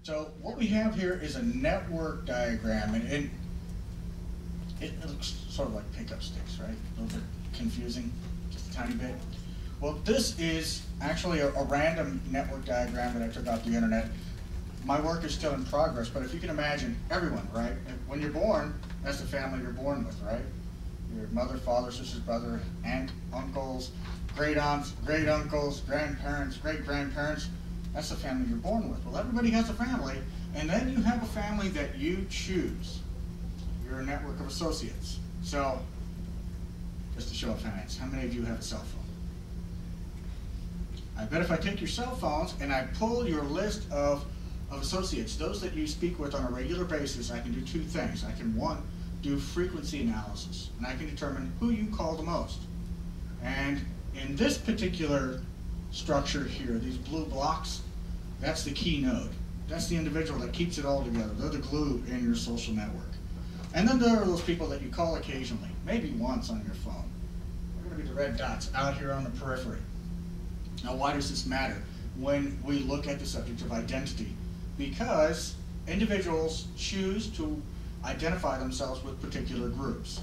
So what we have here is a network diagram, and it looks sort of like pickup sticks, right? A little bit confusing, just a tiny bit. Well, this is actually a random network diagram that I took off the internet. My work is still in progress, but if you can imagine, everyone, right? When you're born, that's the family you're born with, right? Your mother, father, sisters, brother, aunt, uncles, great aunts, great uncles, grandparents, great grandparents. That's the family you're born with. Well, everybody has a family, and then you have a family that you choose. You're a network of associates. So, just a show of hands, how many of you have a cell phone? I bet if I take your cell phones and I pull your list of associates, those that you speak with on a regular basis, I can do two things. I can, one, do frequency analysis, and I can determine who you call the most. And in this particular structure here, these blue blocks, that's the key node. That's the individual that keeps it all together. They're the glue in your social network. And then there are those people that you call occasionally, maybe once on your phone. They're going to be the red dots out here on the periphery. Now, why does this matter when we look at the subject of identity? Because individuals choose to identify themselves with particular groups.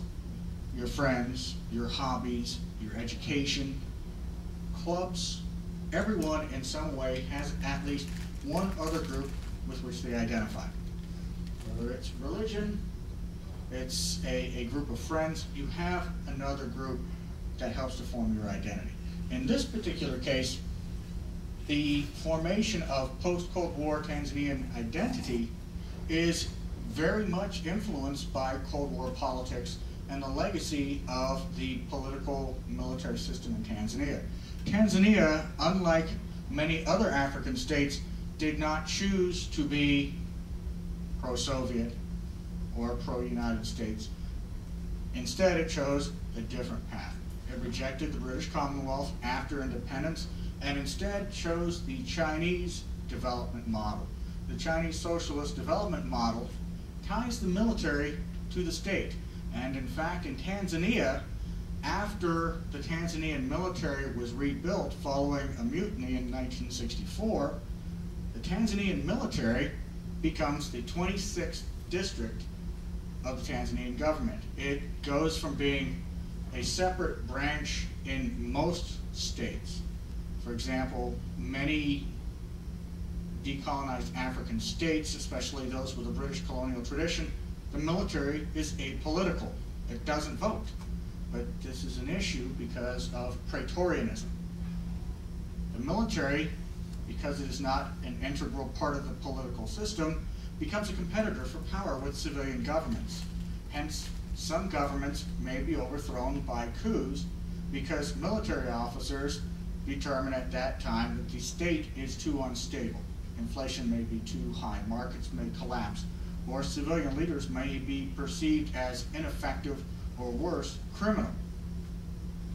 Your friends, your hobbies, your education, clubs, everyone in some way has at least one other group with which they identify. Whether it's religion, it's a group of friends, you have another group that helps to form your identity. In this particular case, the formation of post-Cold War Tanzanian identity is very much influenced by Cold War politics and the legacy of the political military system in Tanzania. Tanzania, unlike many other African states, did not choose to be pro-Soviet or pro-United States. Instead, it chose a different path. It rejected the British Commonwealth after independence and instead chose the Chinese development model. The Chinese socialist development model ties the military to the state. And in fact, in Tanzania, after the Tanzanian military was rebuilt following a mutiny in 1964, the Tanzanian military becomes the 26th district of the Tanzanian government. It goes from being a separate branch in most states. For example, many decolonized African states, especially those with a British colonial tradition, the military is apolitical. It doesn't vote. But this is an issue because of Praetorianism. The military, because it is not an integral part of the political system, becomes a competitor for power with civilian governments. Hence, some governments may be overthrown by coups because military officers determine at that time that the state is too unstable. Inflation may be too high, markets may collapse, or civilian leaders may be perceived as ineffective or worse, criminal.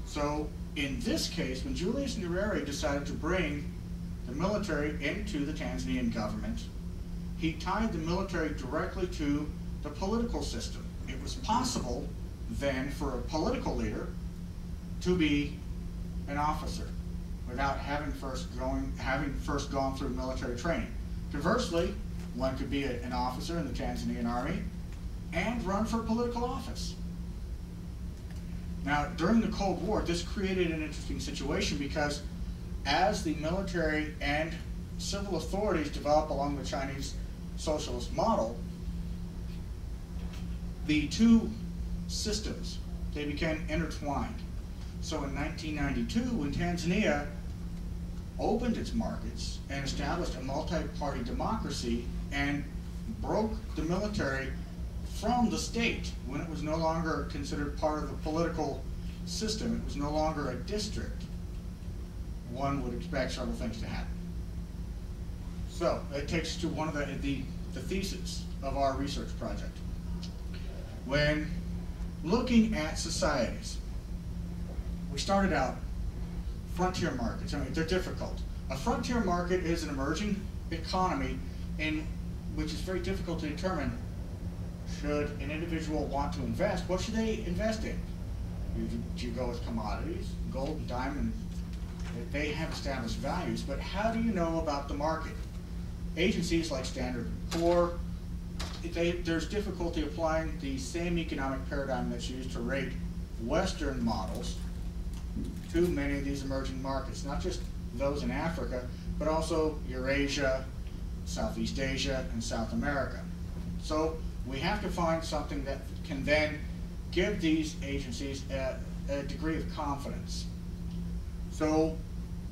So in this case, when Julius Nyerere decided to bring the military into the Tanzanian government, he tied the military directly to the political system. It was possible then for a political leader to be an officer without having first gone through military training. Conversely, one could be an officer in the Tanzanian army and run for political office. Now, during the Cold War, this created an interesting situation because as the military and civil authorities develop along the Chinese socialist model, the two systems, they became intertwined. So in 1992, when Tanzania opened its markets and established a multi-party democracy and broke the military from the state, when it was no longer considered part of the political system, it was no longer a district, one would expect several things to happen. So it takes us to one of the theses of our research project. When looking at societies, we started out frontier markets. I mean, they're difficult. A frontier market is an emerging economy in which is very difficult to determine. Should an individual want to invest, what should they invest in? Do you go with commodities, gold and diamond? They have established values, but how do you know about the market? agencies like Standard & Poor's, there's difficulty applying the same economic paradigm that's used to rate Western models to many of these emerging markets, not just those in Africa, but also Eurasia, Southeast Asia, and South America. So we have to find something that can then give these agencies a degree of confidence. So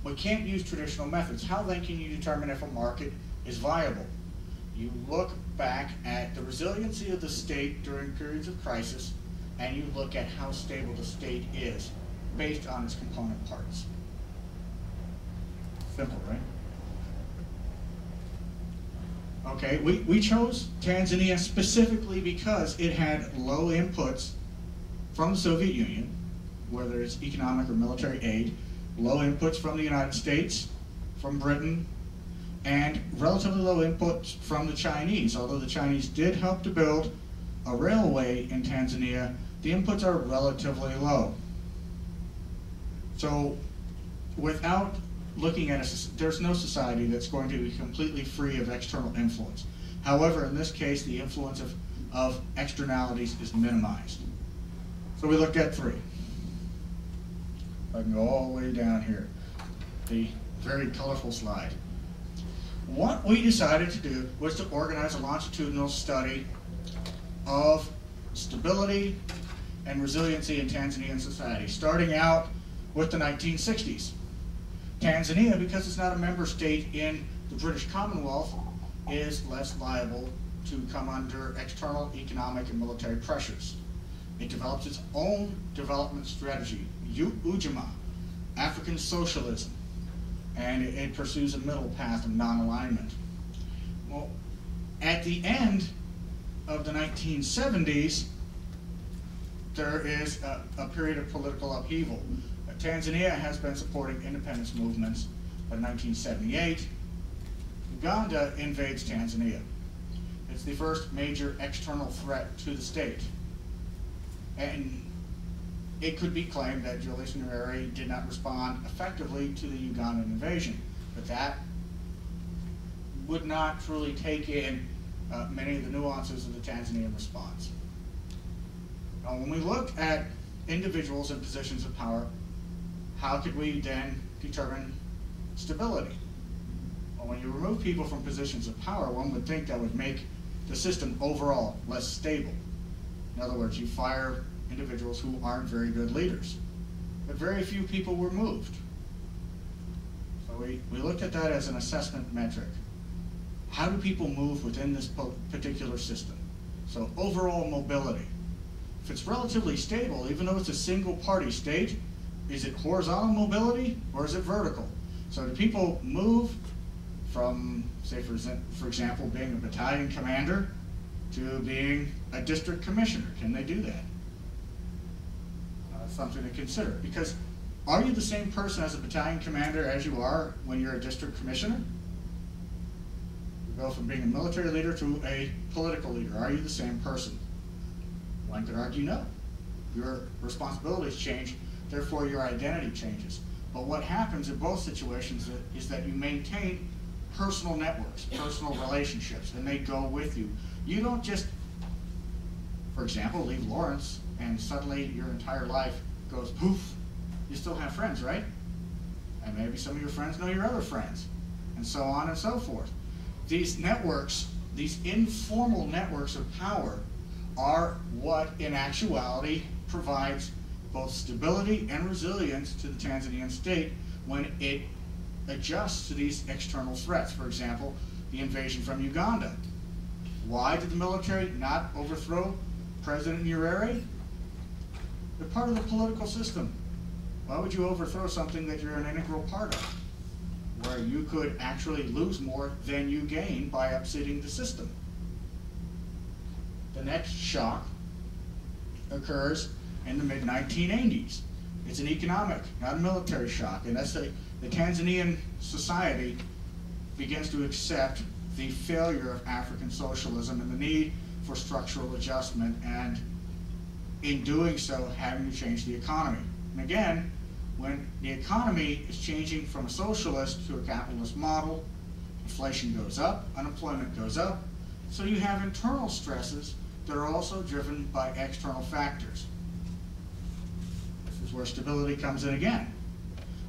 we can't use traditional methods. How then can you determine if a market is viable? You look back at the resiliency of the state during periods of crisis, and you look at how stable the state is based on its component parts. Simple, right? Okay, we chose Tanzania specifically because it had low inputs from the Soviet Union, whether it's economic or military aid, low inputs from the United States, from Britain, and relatively low inputs from the Chinese. Although the Chinese did help to build a railway in Tanzania, the inputs are relatively low. So without looking at there's no society that's going to be completely free of external influence. However, in this case, the influence of externalities is minimized. So we looked at three. I can go all the way down here. The very colorful slide. What we decided to do was to organize a longitudinal study of stability and resiliency in Tanzanian society, starting out with the 1960s. Tanzania, because it's not a member state in the British Commonwealth, is less liable to come under external economic and military pressures. It develops its own development strategy, Ujamaa, African socialism, and it pursues a middle path of non-alignment. Well, at the end of the 1970s, there is a period of political upheaval. Tanzania has been supporting independence movements. By 1978, Uganda invades Tanzania. It's the first major external threat to the state. And it could be claimed that Julius Nyerere did not respond effectively to the Ugandan invasion, but that would not truly take in many of the nuances of the Tanzanian response. Now, when we look at individuals in positions of power, how could we then determine stability? Well, when you remove people from positions of power, one would think that would make the system overall less stable. In other words, you fire individuals who aren't very good leaders. But very few people were moved. So we looked at that as an assessment metric. How do people move within this particular system? So overall mobility. If it's relatively stable, even though it's a single party state, is it horizontal mobility or is it vertical? So do people move from, say for example, being a battalion commander to being a district commissioner? Can they do that? Something to consider, because are you the same person as a battalion commander as you are when you're a district commissioner? You go from being a military leader to a political leader. Are you the same person? One could argue no. Your responsibilities change, therefore your identity changes. But what happens in both situations is that you maintain personal networks, personal relationships, and they go with you. You don't just, for example, leave Lawrence and suddenly your entire life goes poof. You still have friends, right? And maybe some of your friends know your other friends, and so on and so forth. These networks, these informal networks of power, are what in actuality provides both stability and resilience to the Tanzanian state when it adjusts to these external threats. For example, the invasion from Uganda. Why did the military not overthrow President Nyerere? They're part of the political system. Why would you overthrow something that you're an integral part of, where you could actually lose more than you gain by upsetting the system? The next shock occurs in the mid-1980s. It's an economic, not a military shock, and that's the Tanzanian society begins to accept the failure of African socialism and the need for structural adjustment, and in doing so, having to change the economy. And again, when the economy is changing from a socialist to a capitalist model, Inflation goes up, unemployment goes up, so you have internal stresses that are also driven by external factors. This is where stability comes in again.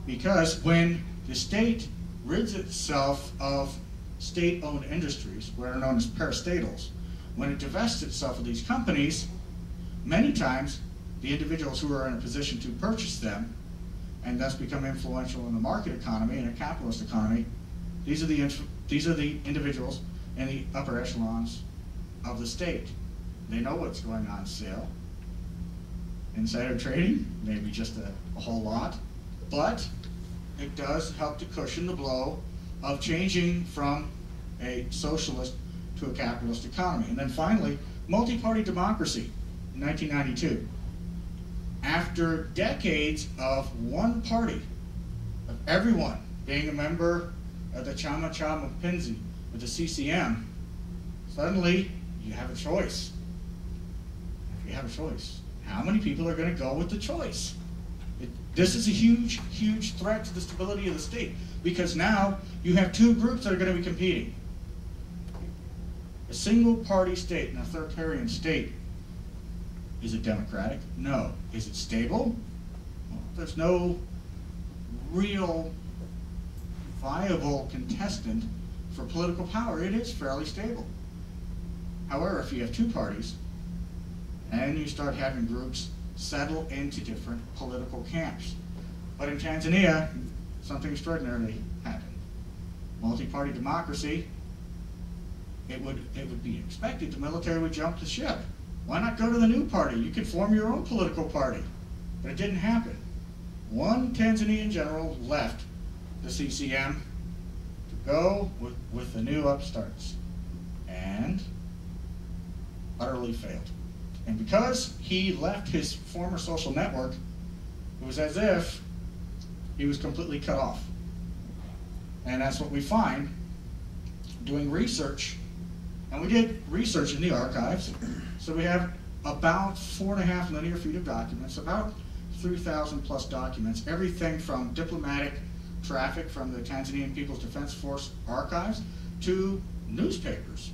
Because when the state rids itself of state-owned industries, what are known as parastatals, when it divests itself of these companies, many times the individuals who are in a position to purchase them and thus become influential in the market economy and a capitalist economy, these are the individuals in the upper echelons of the state. They know what's going on sale. Insider trading, maybe just a whole lot, but it does help to cushion the blow of changing from a socialist to a capitalist economy. And then finally, multi-party democracy in 1992. After decades of one party, of everyone being a member of the Chama Cha Mapinzi, with the CCM, suddenly you have a choice. If you have a choice, how many people are going to go with the choice? This is a huge, huge threat to the stability of the state, because now you have two groups that are going to be competing. A single party state, an authoritarian state, is it democratic? No. Is it stable? Well, there's no real viable contestant for political power. It is fairly stable. However, if you have two parties and you start having groups settle into different political camps. But in Tanzania, something extraordinary happened. Multi-party democracy, it would be expected the military would jump the ship. Why not go to the new party? You could form your own political party. But it didn't happen. One Tanzanian general left the CCM to go with the new upstarts and utterly failed. And because he left his former social network, it was as if he was completely cut off. And that's what we find doing research. And we did research in the archives. So we have about 4.5 linear feet of documents, about 3,000 plus documents, everything from diplomatic traffic from the Tanzanian People's Defense Force archives to newspapers.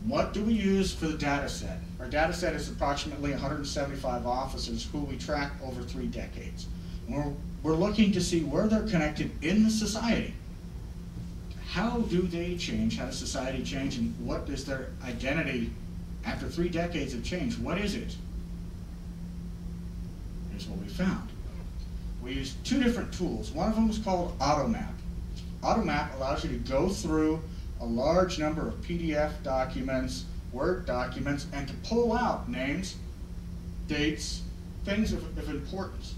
What do we use for the data set? Our data set is approximately 175 officers who we track over 3 decades. And we're looking to see where they're connected in the society. How do they change? How does society change? And what is their identity after 3 decades of change? What is it? Here's what we found. We used 2 different tools. One of them was called Automap. Automap allows you to go through a large number of PDF documents, Word documents, and to pull out names, dates, things of importance.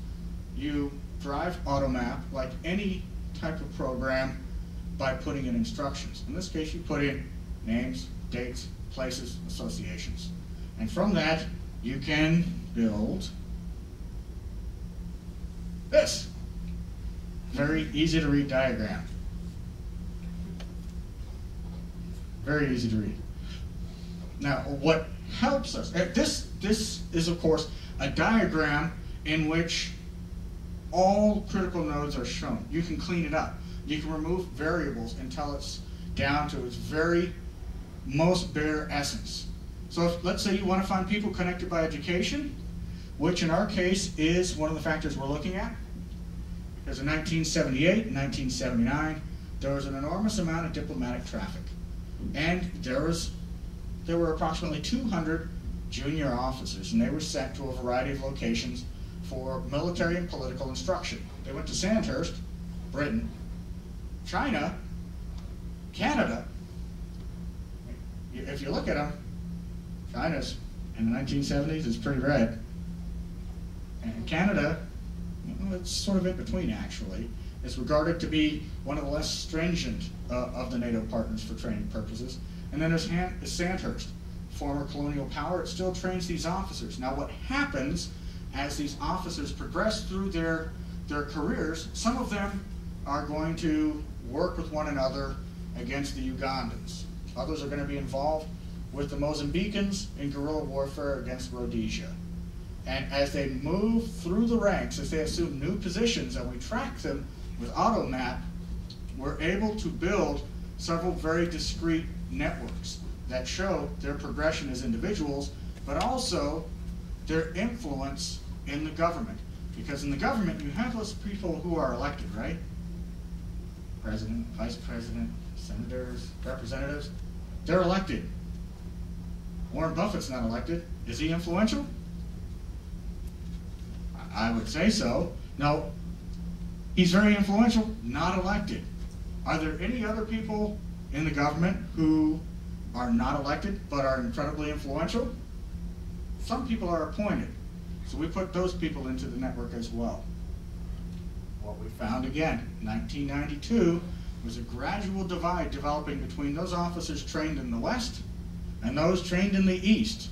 You drive Automap like any type of program by putting in instructions. In this case, you put in names, dates, places, associations. And from that, you can build this. Very easy to read diagram. Very easy to read. Now, what helps us, this is of course a diagram in which all critical nodes are shown. You can clean it up. You can remove variables until it's down to its very most bare essence. So if, let's say you want to find people connected by education, which in our case is one of the factors we're looking at. Because in 1978 and 1979, there was an enormous amount of diplomatic traffic. And there were approximately 200 junior officers, and they were sent to a variety of locations for military and political instruction. They went to Sandhurst, Britain, China, Canada. If you look at them, China's in the 1970s is pretty red. And Canada, well, it's sort of in between actually. It's regarded to be one of the less stringent of the NATO partners for training purposes. And then there's Sandhurst, former colonial power. It still trains these officers. Now what happens as these officers progress through their careers, some of them are going to work with one another against the Ugandans. Others are going to be involved with the Mozambicans in guerrilla warfare against Rhodesia. And as they move through the ranks, as they assume new positions and we track them with Automap, we're able to build several very discrete networks that show their progression as individuals, but also their influence in the government. Because in the government, you have those people who are elected, right? President, vice president, senators, representatives. They're elected. Warren Buffett's not elected. Is he influential? I would say so. No, he's very influential, not elected. Are there any other people in the government who are not elected but are incredibly influential? Some people are appointed. So we put those people into the network as well. What we found again, 1992, was a gradual divide developing between those officers trained in the West and those trained in the East.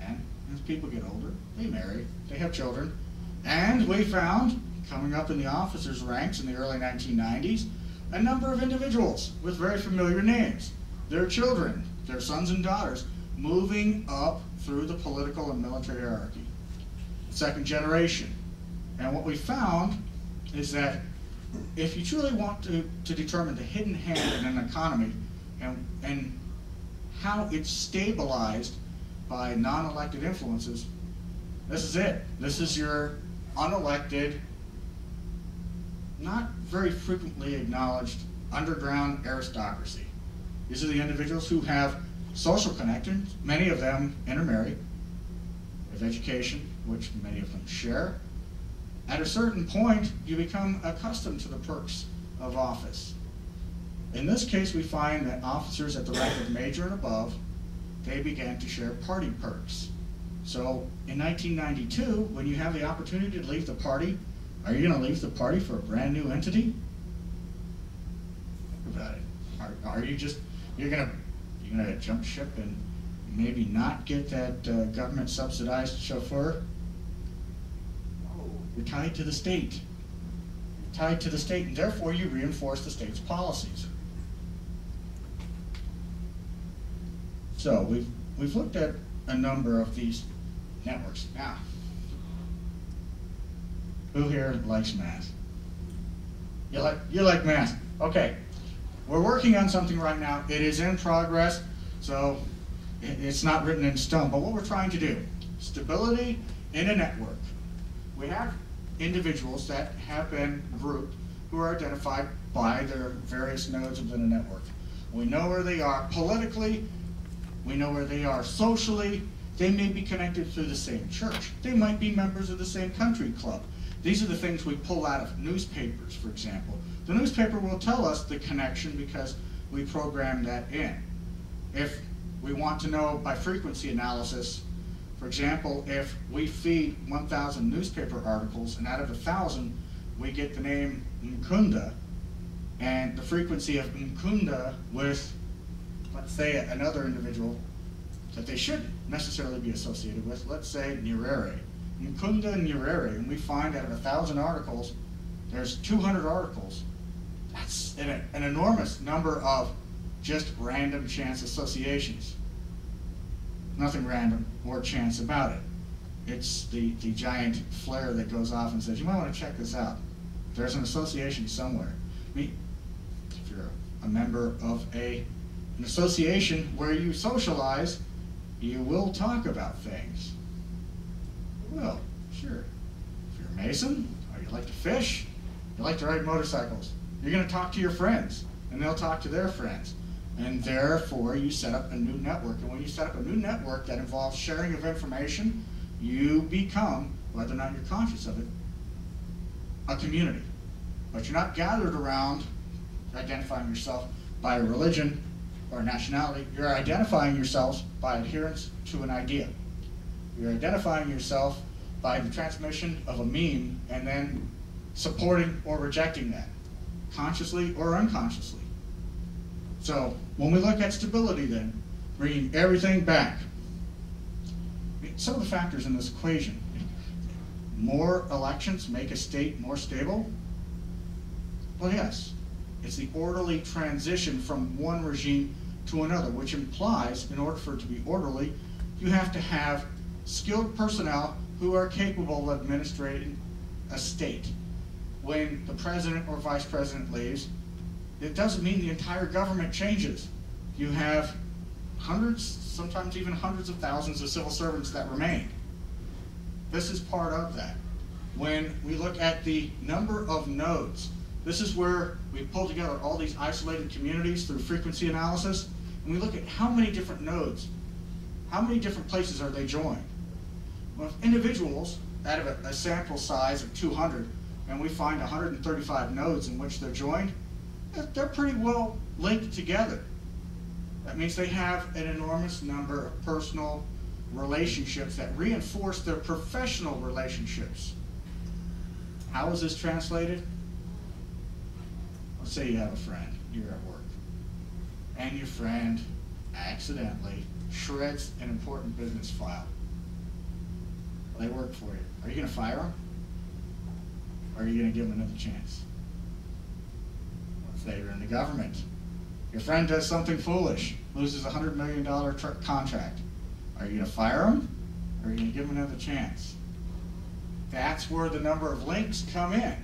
And as people get older, they marry, they have children, and we found, coming up in the officers' ranks in the early 1990s, a number of individuals with very familiar names, their children, their sons and daughters, moving up through the political and military hierarchy. Second generation. And what we found is that if you truly want to determine the hidden hand in an economy and how it's stabilized by non-elected influences, this is it. This is your unelected, not very frequently acknowledged underground aristocracy. These are the individuals who have social connections, many of them intermarry, with education, which many of them share. At a certain point, you become accustomed to the perks of office. In this case, we find that officers at the rank of major and above, they began to share party perks. So in 1992, when you have the opportunity to leave the party, are you going to leave the party for a brand new entity? Think about it. Are you just, you're going to jump ship and maybe not get that government subsidized chauffeur? No, you're tied to the state. You're tied to the state, and therefore you reinforce the state's policies. So we've looked at a number of these networks. Now, who here likes math? You like math? Okay. We're working on something right now. It is in progress, so it's not written in stone. But what we're trying to do, stability in a network. We have individuals that have been grouped who are identified by their various nodes within a network. We know where they are politically. We know where they are socially. They may be connected through the same church. They might be members of the same country club. These are the things we pull out of newspapers, for example. The newspaper will tell us the connection because we program that in. If we want to know by frequency analysis, for example, if we feed 1,000 newspaper articles and out of 1,000 we get the name Mkunda and the frequency of Mkunda with, let's say, another individual that they shouldn't necessarily be associated with, let's say Nyerere. Mkunda and Nyerere, and we find out of 1,000 articles, there's 200 articles. That's an enormous number of just random chance associations. Nothing random or chance about it. It's the giant flare that goes off and says, you might want to check this out. There's an association somewhere. I mean, if you're a member of an association where you socialize, you will talk about things. Well, sure. If you're a Mason, or you like to fish, you like to ride motorcycles, you're going to talk to your friends, and they'll talk to their friends. And therefore, you set up a new network. And when you set up a new network that involves sharing of information, you become, whether or not you're conscious of it, a community. But you're not gathered around identifying yourself by a religion or a nationality. You're identifying yourselves by adherence to an idea. You're identifying yourself by the transmission of a meme and then supporting or rejecting that, consciously or unconsciously. So when we look at stability then, bringing everything back, some of the factors in this equation, more elections make a state more stable? Well, yes. It's the orderly transition from one regime to another, which implies, in order for it to be orderly, you have to have skilled personnel who are capable of administrating a state. When the president or vice president leaves, it doesn't mean the entire government changes. You have hundreds, sometimes even hundreds of thousands of civil servants that remain. This is part of that. When we look at the number of nodes, this is where we pull together all these isolated communities through frequency analysis, and we look at how many different nodes, how many different places are they joined. Well, if individuals, out of a sample size of 200, and we find 135 nodes in which they're joined, they're pretty well linked together. That means they have an enormous number of personal relationships that reinforce their professional relationships. How is this translated? Let's say you have a friend, you're at work, and your friend accidentally shreds an important business file. They work for you. Are you going to fire them? Or are you going to give them another chance? Let's say you're in the government. Your friend does something foolish, loses a $100 million contract. Are you going to fire him? Or are you going to give him another chance? That's where the number of links come in.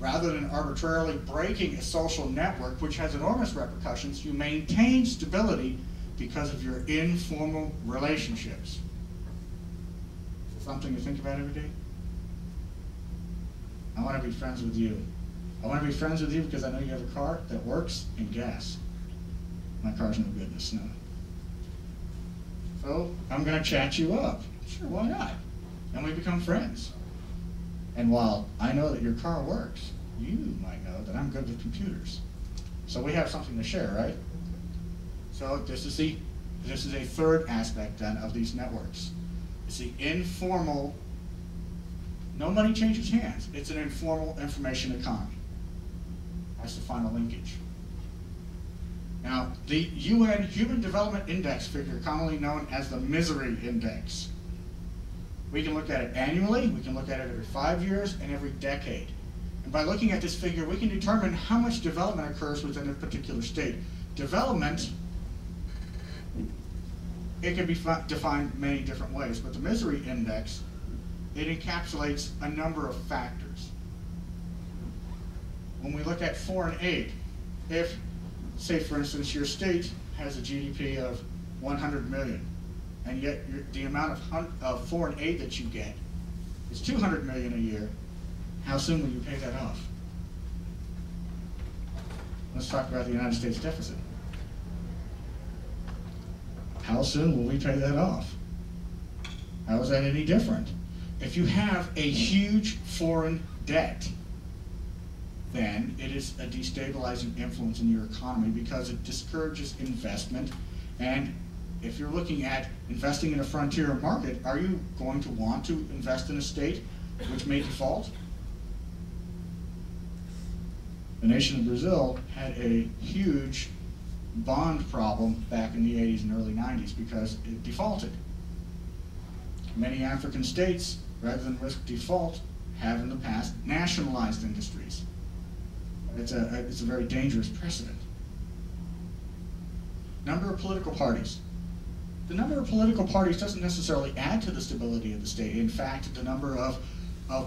Rather than arbitrarily breaking a social network, which has enormous repercussions, you maintain stability because of your informal relationships. Something to think about every day? I want to be friends with you. I want to be friends with you because I know you have a car that works and gas. My car's no good in the snow. So I'm going to chat you up. Sure, why not? And we become friends. And while I know that your car works, you might know that I'm good with computers. So we have something to share, right? So this is a third aspect then of these networks. It's the informal, no money changes hands. It's an informal information economy. That's the final linkage. Now, the UN Human Development Index figure, commonly known as the misery index. We can look at it annually, we can look at it every 5 years, and every decade. And by looking at this figure, we can determine how much development occurs within a particular state. Development, it can be defined many different ways, but the misery index, it encapsulates a number of factors. When we look at foreign aid, if, say for instance, your state has a GDP of 100 million, and yet the amount of foreign aid that you get is 200 million a year, how soon will you pay that off? Let's talk about the United States deficit. How soon will we pay that off? How is that any different? If you have a huge foreign debt, then it is a destabilizing influence in your economy because it discourages investment. And if you're looking at investing in a frontier market, are you going to want to invest in a state which may default? The nation of Brazil had a huge bond problem back in the 80s and early 90s because it defaulted. Many African states, rather than risk default, have in the past nationalized industries. It's a very dangerous precedent. Number of political parties. The number of political parties doesn't necessarily add to the stability of the state. In fact, the number of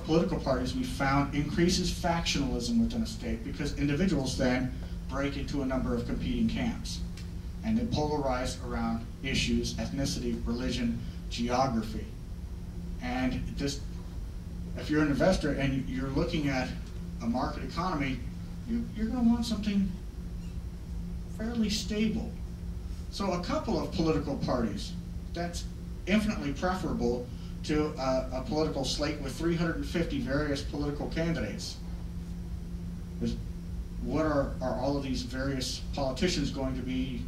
political parties we found increases factionalism within a state because individuals then break into a number of competing camps. And they polarize around issues, ethnicity, religion, geography. And this, if you're an investor and you're looking at a market economy, you're going to want something fairly stable. So a couple of political parties, that's infinitely preferable to a political slate with 350 various political candidates. What are all of these various politicians going to be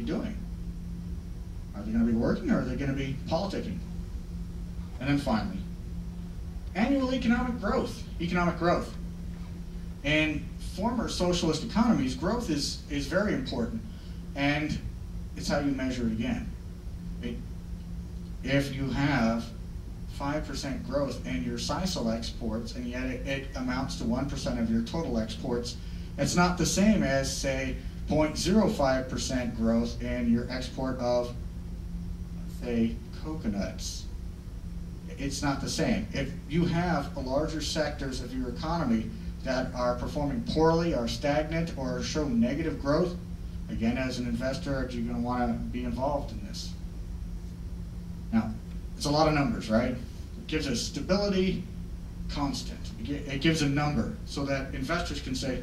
doing? Are they going to be working or are they going to be politicking? And then finally, annual economic growth. In former socialist economies, growth is very important, and it's how you measure it again. If you have 5% growth in your sisal exports, and yet it amounts to 1% of your total exports, it's not the same as, say, 0.05% growth in your export of, say, coconuts. It's not the same. If you have larger sectors of your economy that are performing poorly, are stagnant, or show negative growth, again, as an investor, you're going to want to be involved in this. Now, it's a lot of numbers, right? It gives us stability, constant. It gives a number so that investors can say,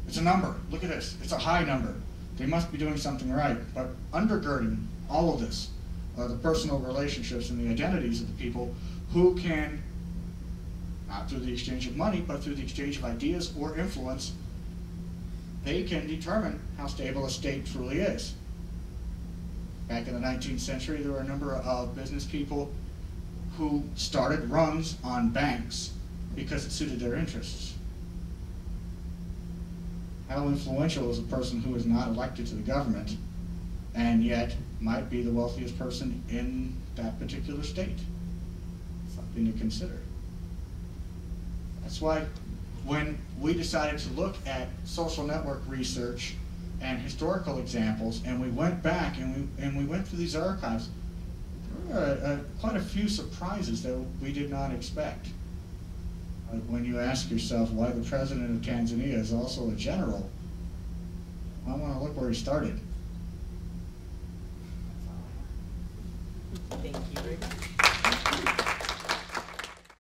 it's a number, look at this, it's a high number. They must be doing something right. But undergirding all of this are the personal relationships and the identities of the people who can, not through the exchange of money, but through the exchange of ideas or influence, they can determine how stable a state truly is. Back in the 19th century, there were a number of business people who started runs on banks because it suited their interests. How influential is a person who is not elected to the government and yet might be the wealthiest person in that particular state? Something to consider. That's why when we decided to look at social network research and historical examples, and we went back and we went through these archives, there were quite a few surprises that we did not expect. Like when you ask yourself why the president of Tanzania is also a general, I want to look where he started. Thank you.